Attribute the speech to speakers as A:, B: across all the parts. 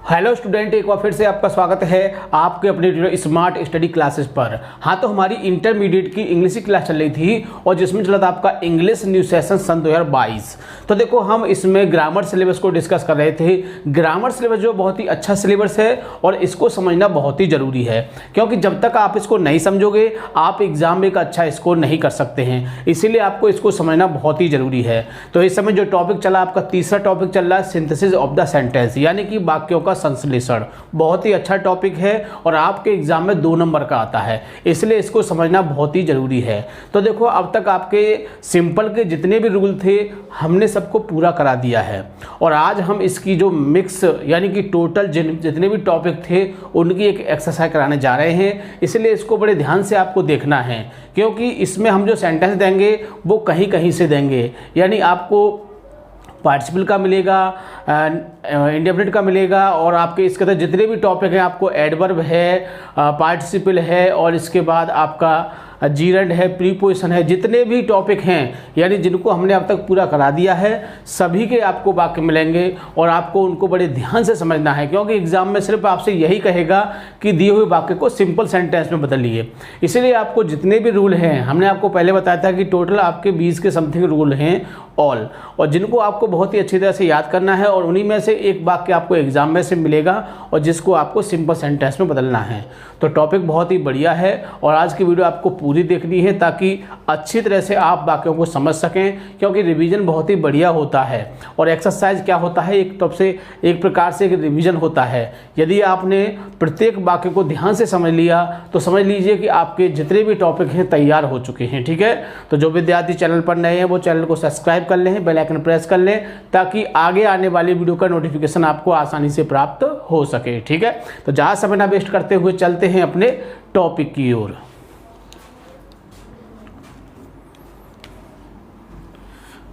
A: Hello student, एक बार फिर से आपका स्वागत है आपके अपने स्मार्ट स्टडी क्लासेस पर। हाँ, तो हमारी इंटरमीडिएट की इंग्लिश की क्लास चल रही थी और जिसमें चला था आपका इंग्लिश न्यू सेशन सन 2022। तो देखो, हम इसमें ग्रामर सिलेबस को डिस्कस कर रहे थे। ग्रामर सिलेबस जो बहुत ही अच्छा सिलेबस है और इसको समझना बहुत ही ज़रूरी है, क्योंकि जब तक आप इसको नहीं समझोगे आप एग्जाम में एक अच्छा स्कोर नहीं कर सकते हैं। इसीलिए आपको इसको समझना बहुत ही ज़रूरी है। तो इस समय जो टॉपिक चला, आपका तीसरा टॉपिक चल रहा है सिंथेसिस ऑफ द सेंटेंस, यानी कि वाक्यों का संश्लेषण। बहुत ही अच्छा टॉपिक है और आपके एग्जाम में 2 नंबर का आता है, इसलिए इसको समझना बहुत ही जरूरी है। तो देखो, अब तक आपके सिंपल के जितने भी रूल थे हमने सबको पूरा करा दिया है और आज हम इसकी जो मिक्स यानी कि टोटल जितने भी टॉपिक थे उनकी एक एक्सरसाइज कराने जा रहे हैं। इसलिए इसको बड़े ध्यान से आपको देखना है, क्योंकि इसमें हम जो सेंटेंस देंगे वो कहीं कहीं से देंगे। यानी आपको पार्टिसिपल का मिलेगा, इंडेफिनिट का मिलेगा और आपके इसके अंदर जितने भी टॉपिक हैं, आपको एडवर्ब है, पार्टिसिपल है और इसके बाद आपका जीरेंड है, प्रीपोजिशन है, जितने भी टॉपिक हैं यानी जिनको हमने अब तक पूरा करा दिया है सभी के आपको वाक्य मिलेंगे और आपको उनको बड़े ध्यान से समझना है, क्योंकि एग्जाम में सिर्फ आपसे यही कहेगा कि दिए हुए वाक्य को सिंपल सेंटेंस में बदलिए। इसलिए आपको जितने भी रूल हैं, हमने आपको पहले बताया था कि टोटल आपके 20 के समथिंग रूल हैं ऑल, और जिनको आपको बहुत ही अच्छी तरह से याद करना है और उन्हीं में से एक वाक्य आपको एग्जाम में से मिलेगा और जिसको आपको सिंपल सेंटेंस में बदलना है। तो टॉपिक बहुत ही बढ़िया है और आज की वीडियो आपको पूरी देखनी है ताकि अच्छी तरह से आप वाक्यों को समझ सकें, क्योंकि रिवीजन बहुत ही बढ़िया होता है और एक्सरसाइज क्या होता है, एक प्रकार से एक रिवीजन होता है। यदि आपने प्रत्येक वाक्य को ध्यान से समझ लिया तो समझ लीजिए कि आपके जितने भी टॉपिक हैं तैयार हो चुके हैं। ठीक है, तो जो विद्यार्थी चैनल पर नए हैं वो चैनल को सब्सक्राइब कर लें, बेल आइकन प्रेस कर लें ताकि आगे आने वाली वीडियो का नोटिफिकेशन आपको आसानी से प्राप्त हो सके। ठीक है, तो ज़्यादा समय ना वेस्ट करते हुए चलते हैं अपने टॉपिक की ओर।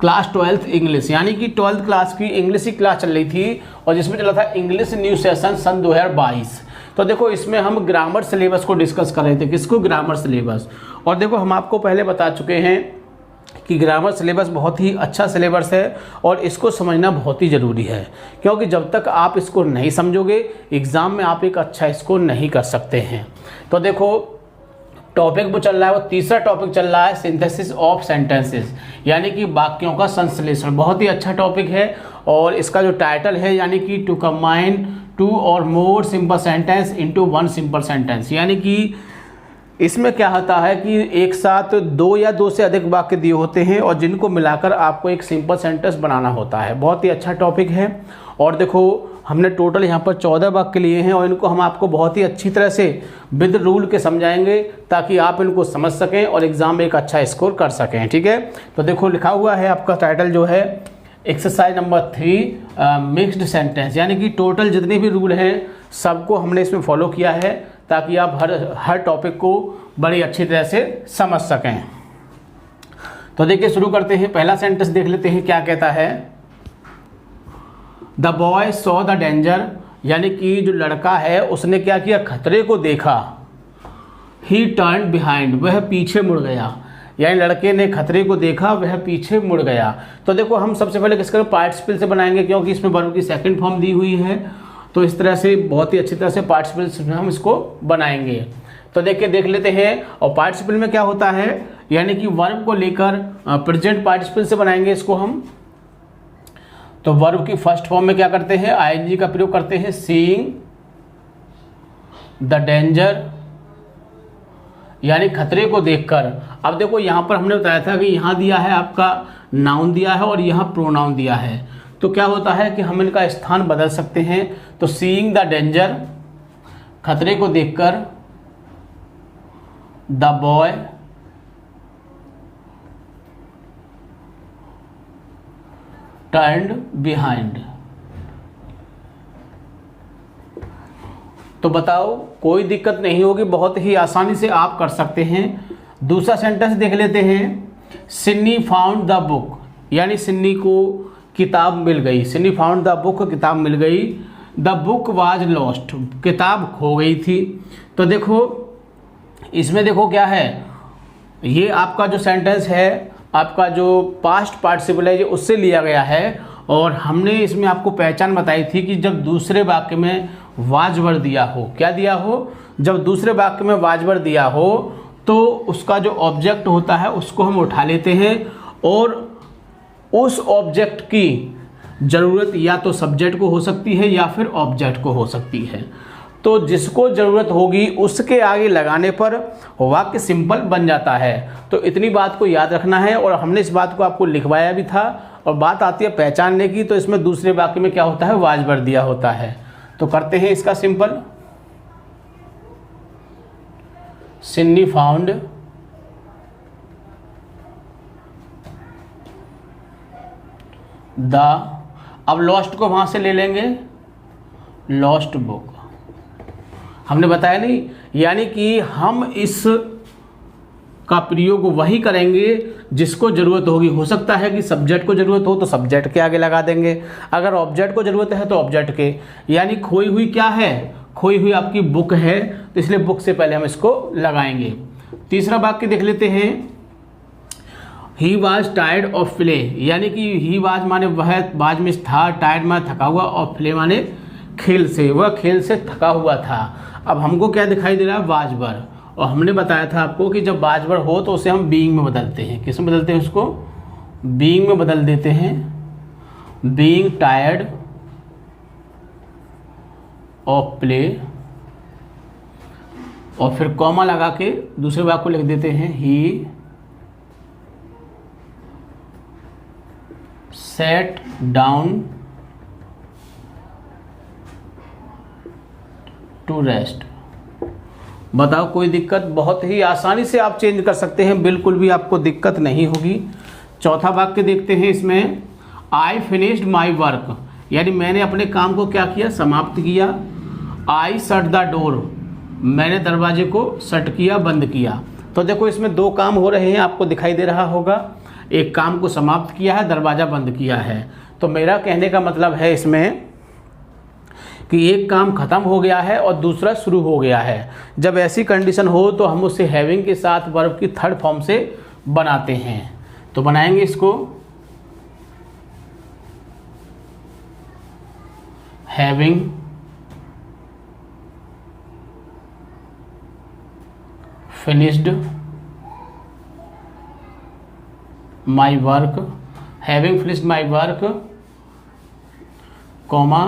A: क्लास 12th इंग्लिश, यानी कि 12th क्लास की इंग्लिश की क्लास चल रही थी और जिसमें चला था इंग्लिश न्यू सेशन सन 2022। तो देखो, इसमें हम ग्रामर सिलेबस को डिस्कस कर रहे थे। किसको? Grammar syllabus. और देखो, हम आपको पहले बता चुके हैं कि ग्रामर सिलेबस बहुत ही अच्छा सिलेबस है और इसको समझना बहुत ही ज़रूरी है, क्योंकि जब तक आप इसको नहीं समझोगे एग्ज़ाम में आप एक अच्छा स्कोर नहीं कर सकते हैं। तो देखो, टॉपिक वो चल रहा है, वो तीसरा टॉपिक चल रहा है सिंथेसिस ऑफ सेंटेंसेस, यानी कि वाक्यों का संश्लेषण। बहुत ही अच्छा टॉपिक है और इसका जो टाइटल है यानी कि टू कंबाइन 2 और more simple sentence into 1 simple sentence, यानी कि इसमें क्या होता है कि एक साथ 2 या 2 से अधिक वाक्य दिए होते हैं और जिनको मिलाकर आपको एक सिंपल सेंटेंस बनाना होता है। बहुत ही अच्छा टॉपिक है और देखो, हमने टोटल यहाँ पर 14 वाक्य लिए हैं और इनको हम आपको बहुत ही अच्छी तरह से विद रूल के समझाएंगे ताकि आप इनको समझ सकें और एग्ज़ाम में एक अच्छा स्कोर कर सकें। ठीक है, तो देखो, लिखा हुआ है आपका टाइटल जो है एक्सरसाइज नंबर 3 मिक्स्ड सेंटेंस, यानी कि टोटल जितने भी रूल हैं सबको हमने इसमें फॉलो किया है ताकि आप हर टॉपिक को बड़ी अच्छी तरह से समझ सकें। तो देखिए, शुरू करते हैं। पहला सेंटेंस देख लेते हैं क्या कहता है। The boy saw the danger, यानी कि जो लड़का है उसने क्या किया, खतरे को देखा। ही टर्न बिहाइंड, वह पीछे मुड़ गया, यानी लड़के ने खतरे को देखा, वह पीछे मुड़ गया। तो देखो, हम सबसे पहले किसका पार्टिसिपल से बनाएंगे, क्योंकि इसमें वर्ब की सेकंड फॉर्म दी हुई है, तो इस तरह से बहुत ही अच्छी तरह से पार्टिसिपल से हम इसको बनाएंगे। तो देख लेते हैं। और पार्टिसिपल में क्या होता है, यानी कि वर्ब को लेकर प्रेजेंट पार्टिसिपल से बनाएंगे इसको हम। तो वर्ब की फर्स्ट फॉर्म में क्या करते हैं, आईएनजी का प्रयोग करते हैं, सीइंग द डेंजर, यानी खतरे को देखकर। अब देखो, यहाँ पर हमने बताया था कि यहाँ दिया है आपका नाउन दिया है और यहाँ प्रोनाउन दिया है, तो क्या होता है कि हम इनका स्थान बदल सकते हैं। तो सीइंग द डेंजर, खतरे को देखकर, द बॉय टर्न्ड बिहाइंड। तो बताओ, कोई दिक्कत नहीं होगी, बहुत ही आसानी से आप कर सकते हैं। दूसरा सेंटेंस देख लेते हैं। सिन्नी फाउंड द बुक, यानी सिन्नी को किताब मिल गई। सिन्नी फाउंड द बुक, किताब मिल गई। द बुक वाज लॉस्ट, किताब खो गई थी। तो देखो, इसमें देखो क्या है, ये आपका जो सेंटेंस है, आपका जो पास्ट पार्टिसिपल है ये उससे लिया गया है और हमने इसमें आपको पहचान बताई थी कि जब दूसरे वाक्य में वाजवर दिया हो, क्या दिया हो, जब दूसरे वाक्य में वाजवर दिया हो तो उसका जो ऑब्जेक्ट होता है उसको हम उठा लेते हैं और उस ऑब्जेक्ट की ज़रूरत या तो सब्जेक्ट को हो सकती है या फिर ऑब्जेक्ट को हो सकती है। तो जिसको ज़रूरत होगी उसके आगे लगाने पर वाक्य सिंपल बन जाता है। तो इतनी बात को याद रखना है और हमने इस बात को आपको लिखवाया भी था। और बात आती है पहचानने की, तो इसमें दूसरे वाक्य में क्या होता है, वाजवर दिया होता है। तो करते हैं इसका सिंपल। सिन्नी फाउंड द, अब लॉस्ट को वहां से ले लेंगे, लॉस्ट बुक। हमने बताया नहीं, यानी कि हम इस का प्रयोग वही करेंगे जिसको ज़रूरत होगी। हो सकता है कि सब्जेक्ट को ज़रूरत हो तो सब्जेक्ट के आगे लगा देंगे, अगर ऑब्जेक्ट को ज़रूरत है तो ऑब्जेक्ट के। यानी खोई हुई क्या है, खोई हुई आपकी बुक है, तो इसलिए बुक से पहले हम इसको लगाएंगे। तीसरा वाक्य देख लेते हैं। He was tired of play, यानी कि ही वाज माने वह बाज में था, टायर्ड माने थका हुआ, और प्ले माने खेल से, वह खेल से थका हुआ था। अब हमको क्या दिखाई दे रहा है, वाजवर। और हमने बताया था आपको कि जब वाजवर हो तो उसे हम बीइंग में बदलते हैं। किस में बदलते हैं, उसको बीइंग में बदल देते हैं। बीइंग टायर्ड ऑफ प्ले, और फिर कॉमा लगा के दूसरे वाक्य को लिख देते हैं। ही सेट डाउन टू रेस्ट। बताओ कोई दिक्कत, बहुत ही आसानी से आप चेंज कर सकते हैं, बिल्कुल भी आपको दिक्कत नहीं होगी। चौथा वाक्य देखते हैं इसमें। आई फिनिश्ड माई वर्क, यानी मैंने अपने काम को क्या किया, समाप्त किया। आई शट द डोर, मैंने दरवाजे को शट किया, बंद किया। तो देखो इसमें दो काम हो रहे हैं, आपको दिखाई दे रहा होगा। एक काम को समाप्त किया है, दरवाज़ा बंद किया है। तो मेरा कहने का मतलब है इसमें कि एक काम खत्म हो गया है और दूसरा शुरू हो गया है। जब ऐसी कंडीशन हो तो हम उसे हैविंग के साथ वर्ब की थर्ड फॉर्म से बनाते हैं। तो बनाएंगे इसको, having finished my work, having finished my work, comma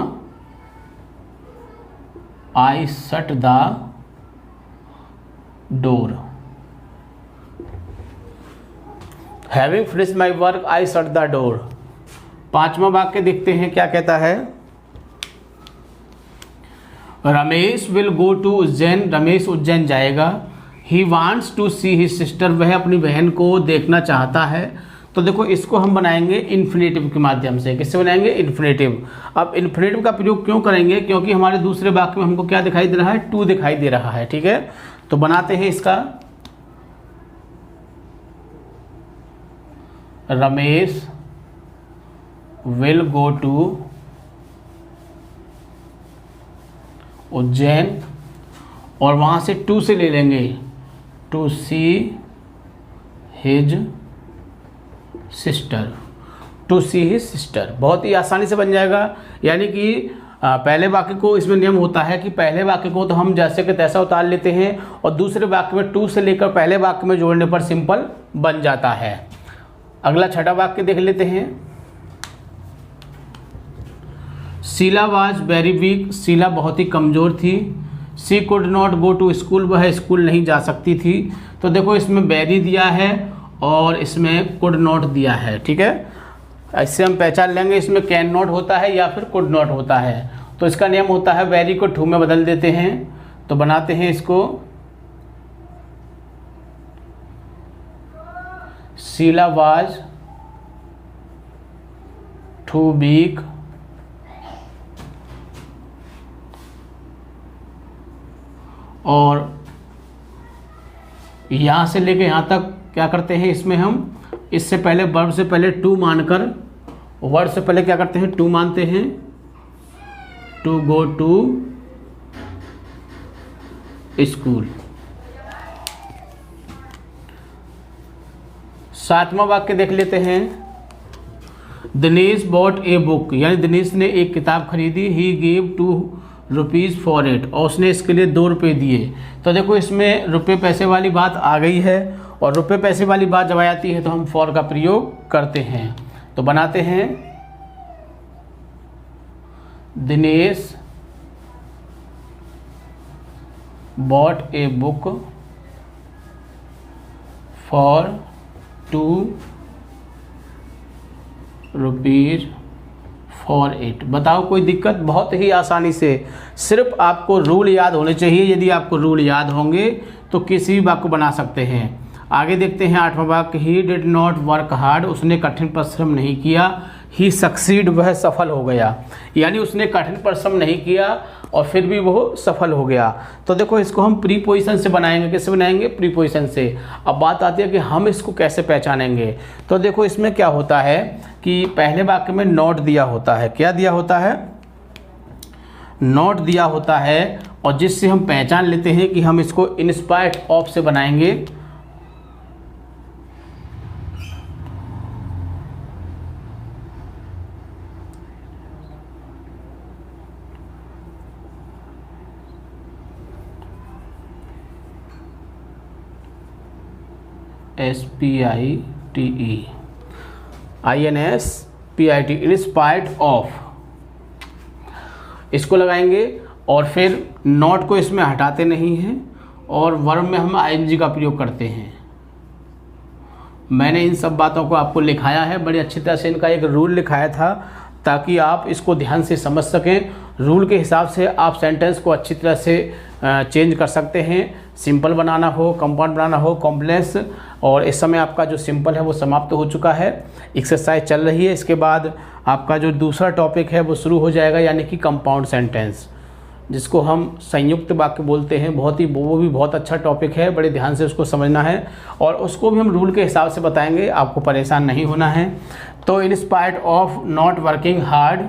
A: I shut the door. Having finished my work I shut the door. पांचवा वाक्य देखते हैं क्या कहता है। Ramesh will go to Ujjain, Ramesh Ujjain जाएगा। He wants to see his sister, वह अपनी बहन को देखना चाहता है। तो देखो इसको हम बनाएंगे इन्फिनेटिव के माध्यम से। किससे बनाएंगे, इन्फिनेटिव। अब इन्फिनेटिव का प्रयोग क्यों करेंगे, क्योंकि हमारे दूसरे वाक्य में हमको क्या दिखाई दे रहा है, टू दिखाई दे रहा है। ठीक है, तो बनाते हैं इसका। Ramesh will go to Ujjain, और वहां से टू से ले लेंगे, to see his sister, to see his sister. बहुत ही आसानी से बन जाएगा। यानी कि पहले वाक्य को, इसमें नियम होता है कि पहले वाक्य को तो हम जैसे कि तैसा उतार लेते हैं और दूसरे वाक्य में टू से लेकर पहले वाक्य में जोड़ने पर सिंपल बन जाता है। अगला छठा वाक्य देख लेते हैं। Sheela was very weak, Sheela बहुत ही कमज़ोर थी। She could not go to school, वह स्कूल नहीं जा सकती थी। तो देखो इसमें वेरी दिया है और इसमें कुड नॉट दिया है। ठीक है, इससे हम पहचान लेंगे इसमें कैन नॉट होता है या फिर कुड नॉट होता है। तो इसका नियम होता है वेरी को टू में बदल देते हैं। तो बनाते हैं इसको, शीला वाज टू वीक और यहाँ से लेके यहाँ तक क्या करते हैं, इसमें हम इससे पहले वर्ब से पहले टू मानकर, वर्ब से पहले क्या करते हैं, टू मानते हैं। To go to school. सातवां वाक्य देख लेते हैं। दिनेश बॉट ए बुक, यानी दिनेश ने एक किताब खरीदी। ही गेव ₹2 फॉर इट, और उसने इसके लिए ₹2 दिए। तो देखो इसमें रुपये पैसे वाली बात आ गई है, और रुपये पैसे वाली बात जब आ जाती है तो हम फॉर का प्रयोग करते हैं। तो बनाते हैं Dinesh bot a book for ₹2 for it. बताओ कोई दिक्कत? बहुत ही आसानी से, सिर्फ आपको रूल याद होने चाहिए। यदि आपको रूल याद होंगे तो किसी भी वाक्य को बना सकते हैं। आगे देखते हैं 8वां वाक्य। He did not work hard, उसने कठिन परिश्रम नहीं किया। ही सक्सीड, वह सफल हो गया, यानी उसने कठिन परिश्रम नहीं किया और फिर भी वो सफल हो गया। तो देखो इसको हम प्रीपोजिशन से बनाएंगे। कैसे बनाएंगे? प्रीपोजिशन से। अब बात आती है कि हम इसको कैसे पहचानेंगे। तो देखो इसमें क्या होता है कि पहले वाक्य में नॉट दिया होता है। क्या दिया होता है? नॉट दिया होता है, और जिससे हम पहचान लेते हैं कि हम इसको इंस्पायर्ड ऑफ से बनाएंगे। SPITE INSPIT, इंस्पायर्ड ऑफ, इसको लगाएंगे। और फिर नॉट को इसमें हटाते नहीं हैं, और वर्ब में हम ING का प्रयोग करते हैं। मैंने इन सब बातों को आपको लिखाया है, बड़ी अच्छी तरह से इनका एक रूल लिखाया था ताकि आप इसको ध्यान से समझ सकें। रूल के हिसाब से आप सेंटेंस को अच्छी तरह से चेंज कर सकते हैं। सिंपल बनाना हो, कंपाउंड बनाना हो, कॉम्प्लेक्स। और इस समय आपका जो सिंपल है वो समाप्त हो चुका है, एक्सरसाइज चल रही है। इसके बाद आपका जो दूसरा टॉपिक है वो शुरू हो जाएगा, यानी कि कंपाउंड सेंटेंस, जिसको हम संयुक्त वाक्य बोलते हैं। वो भी बहुत अच्छा टॉपिक है, बड़े ध्यान से उसको समझना है, और उसको भी हम रूल के हिसाब से बताएंगे, आपको परेशान नहीं होना है। तो inspired of not working hard,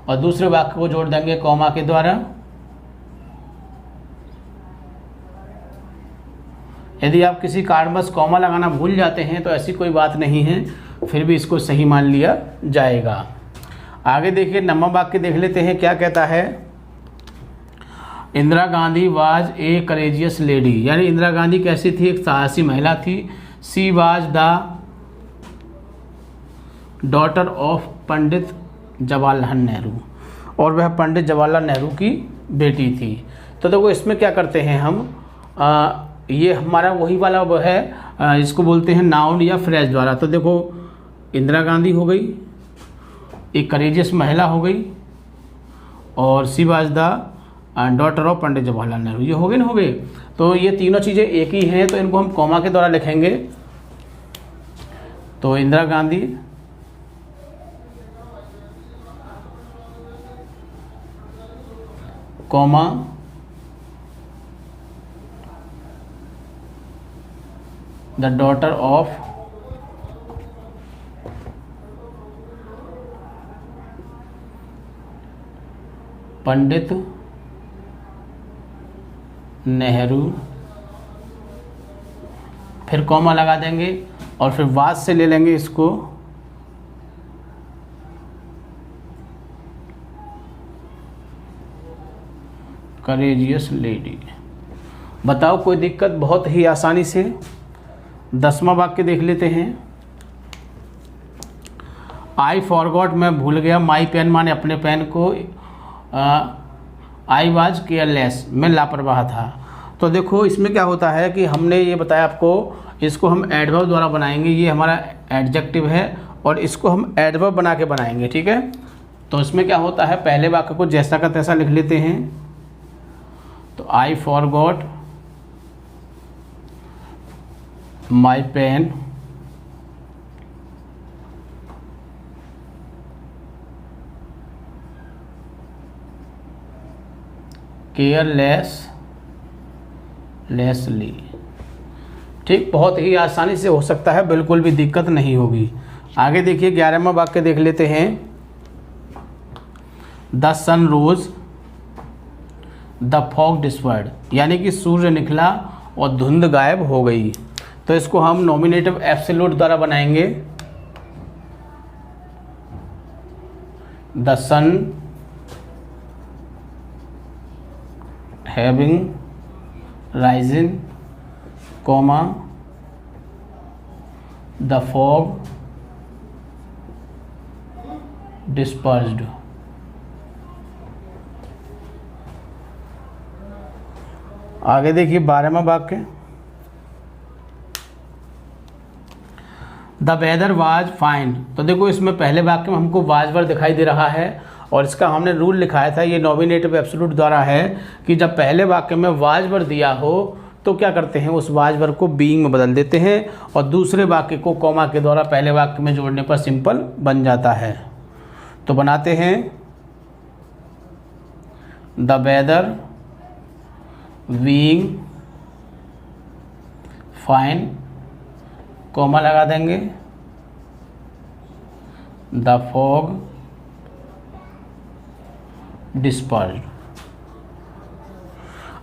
A: और दूसरे वाक्य को जोड़ देंगे कॉमा के द्वारा। यदि आप किसी कारणवश कॉमा लगाना भूल जाते हैं तो ऐसी कोई बात नहीं है, फिर भी इसको सही मान लिया जाएगा। आगे देखिए 9वां वाक्य देख लेते हैं क्या कहता है। Indira Gandhi was a courageous lady, यानी इंदिरा गांधी कैसी थी? एक साहसी महिला थी। She was the daughter of Pandit Jawaharlal Nehru, और वह पंडित जवाहरलाल नेहरू की बेटी थी। तो देखो इसमें क्या करते हैं हम, ये हमारा वही वाला वो है जिसको बोलते हैं नाउन या फ्रेज द्वारा। तो देखो इंदिरा गांधी हो गई, एक करेजियस महिला हो गई, और she was the daughter of Pandit Jawaharlal Nehru, ये हो गए ना, हो गए। तो ये तीनों चीज़ें एक ही हैं, तो इनको हम कॉमा के द्वारा लिखेंगे। तो Indira Gandhi comma the daughter of Pandit Nehru, फिर कॉमा लगा देंगे, और फिर वाज से ले लेंगे इसको करेजियस लेडी। बताओ कोई दिक्कत? बहुत ही आसानी से। 10वां वाक्य देख लेते हैं। आई फॉरगॉट, मैं भूल गया। माई पेन माने अपने पेन को। आई वाज केयरलेस, मैं लापरवाह था। तो देखो इसमें क्या होता है कि हमने ये बताया आपको, इसको हम एडवर्ब द्वारा बनाएंगे। ये हमारा एडजेक्टिव है, और इसको हम एडवर्ब बना के बनाएंगे, ठीक है। तो इसमें क्या होता है, पहले वाक्य को जैसा का तैसा लिख लेते हैं। तो आई फॉरगॉट माई पेन लेसली, ठीक, बहुत ही आसानी से हो सकता है, बिल्कुल भी दिक्कत नहीं होगी। आगे देखिए 11वां वाक्य देख लेते हैं। The sun rose the fog dispersed, यानी कि सूर्य निकला और धुंध गायब हो गई। तो इसको हम नॉमिनेटिव एब्सोल्यूट द्वारा बनाएंगे। The sun having rising, comma the fog dispersed. आगे देखिए 12वां वाक्य, द वेदर वाज फाइन। तो देखो इसमें पहले वाक्य में हमको वाज वर्ड दिखाई दे रहा है और इसका हमने रूल लिखाया था, ये नॉमिनेटिव एब्सोल्यूट द्वारा है कि जब पहले वाक्य में वाज वर्ड दिया हो तो क्या करते हैं, उस वाज वर्ड को बीइंग में बदल देते हैं और दूसरे वाक्य को कॉमा के द्वारा पहले वाक्य में जोड़ने पर सिंपल बन जाता है। तो बनाते हैं the weather being fine, comma लगा देंगे, द फॉग डिस्पर्स्ड।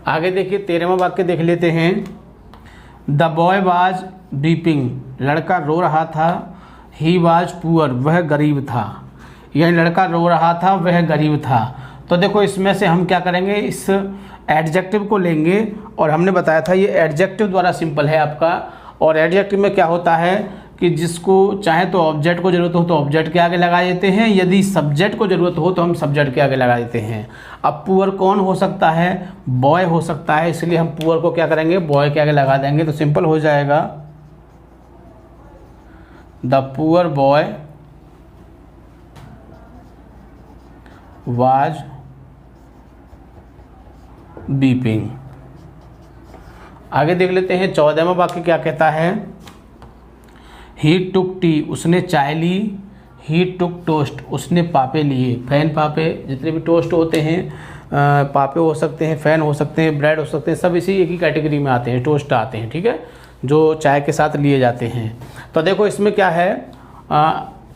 A: आगे देखिए 13वां वाक्य देख लेते हैं, द बॉय वाज वीपिंग, लड़का रो रहा था, ही वाज पुअर, वह गरीब था, यह लड़का रो रहा था वह गरीब था। तो देखो इसमें से हम क्या करेंगे, इस एडजेक्टिव को लेंगे और हमने बताया था ये एडजेक्टिव द्वारा सिंपल है आपका। और एडजेक्टिव में क्या होता है कि जिसको चाहे तो ऑब्जेक्ट को ज़रूरत हो तो ऑब्जेक्ट के आगे लगा देते हैं, यदि सब्जेक्ट को ज़रूरत हो तो हम सब्जेक्ट के आगे लगा देते हैं। अब पुअर कौन हो सकता है, बॉय हो सकता है, इसलिए हम पुअर को क्या करेंगे, बॉय के आगे लगा देंगे तो सिंपल हो जाएगा, the poor boy was weeping. आगे देख लेते हैं 14वां वाक्य क्या कहता है, ही टुक टी, उसने चाय ली, ही टुक टोस्ट, उसने पापे लिए। फैन पापे जितने भी टोस्ट होते हैं, पापे हो सकते हैं, फैन हो सकते हैं, ब्रेड हो सकते हैं, सब इसी एक ही कैटेगरी में आते हैं, टोस्ट आते हैं, ठीक है, जो चाय के साथ लिए जाते हैं। तो देखो इसमें क्या है,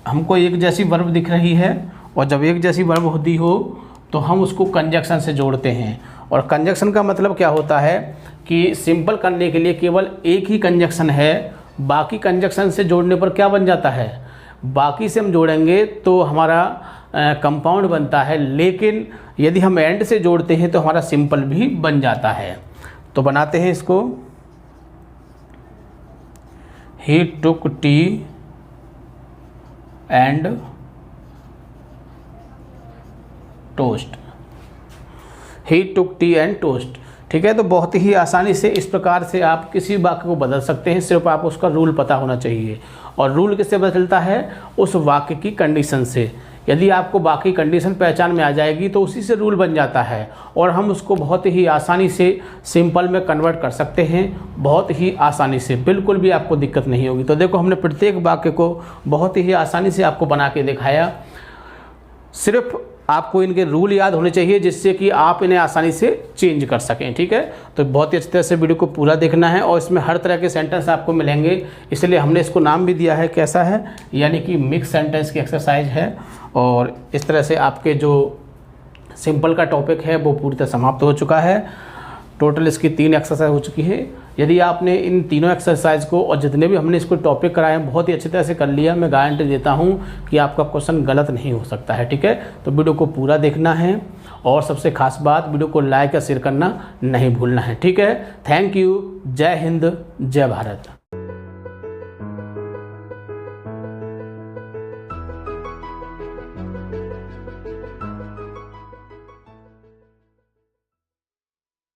A: हमको एक जैसी वर्ब दिख रही है और जब एक जैसी वर्ब होती हो तो हम उसको कंजक्शन से जोड़ते हैं। और कंजक्शन का मतलब क्या होता है कि सिंपल करने के लिए केवल एक ही कंजक्शन है, बाकी कंजक्शन से जोड़ने पर क्या बन जाता है, बाकी से हम जोड़ेंगे तो हमारा कंपाउंड बनता है, लेकिन यदि हम एंड से जोड़ते हैं तो हमारा सिंपल भी बन जाता है। तो बनाते हैं इसको, he took tea and toast, he took tea and toast, ठीक है। तो बहुत ही आसानी से इस प्रकार से आप किसी वाक्य को बदल सकते हैं, सिर्फ आपको उसका रूल पता होना चाहिए। और रूल किससे बदलता है, उस वाक्य की कंडीशन से। यदि आपको बाकी कंडीशन पहचान में आ जाएगी तो उसी से रूल बन जाता है और हम उसको बहुत ही आसानी से सिंपल में कन्वर्ट कर सकते हैं, बहुत ही आसानी से, बिल्कुल भी आपको दिक्कत नहीं होगी। तो देखो हमने प्रत्येक वाक्य को बहुत ही आसानी से आपको बना के दिखाया, सिर्फ आपको इनके रूल याद होने चाहिए जिससे कि आप इन्हें आसानी से चेंज कर सकें, ठीक है। तो बहुत ही अच्छी तरह से वीडियो को पूरा देखना है और इसमें हर तरह के सेंटेंस आपको मिलेंगे, इसलिए हमने इसको नाम भी दिया है कैसा है, यानी कि मिक्स सेंटेंस की एक्सरसाइज है। और इस तरह से आपके जो सिंपल का टॉपिक है वो पूरी तरह समाप्त हो चुका है। टोटल इसकी 3 एक्सरसाइज हो चुकी है। यदि आपने इन तीनों एक्सरसाइज को और जितने भी हमने इसको टॉपिक कराए हैं बहुत ही अच्छी तरह से कर लिया, मैं गारंटी देता हूं कि आपका क्वेश्चन गलत नहीं हो सकता है, ठीक है। तो वीडियो को पूरा देखना है और सबसे खास बात, वीडियो को लाइक या शेयर करना नहीं भूलना है, ठीक है। थैंक यू, जय हिंद, जय भारत।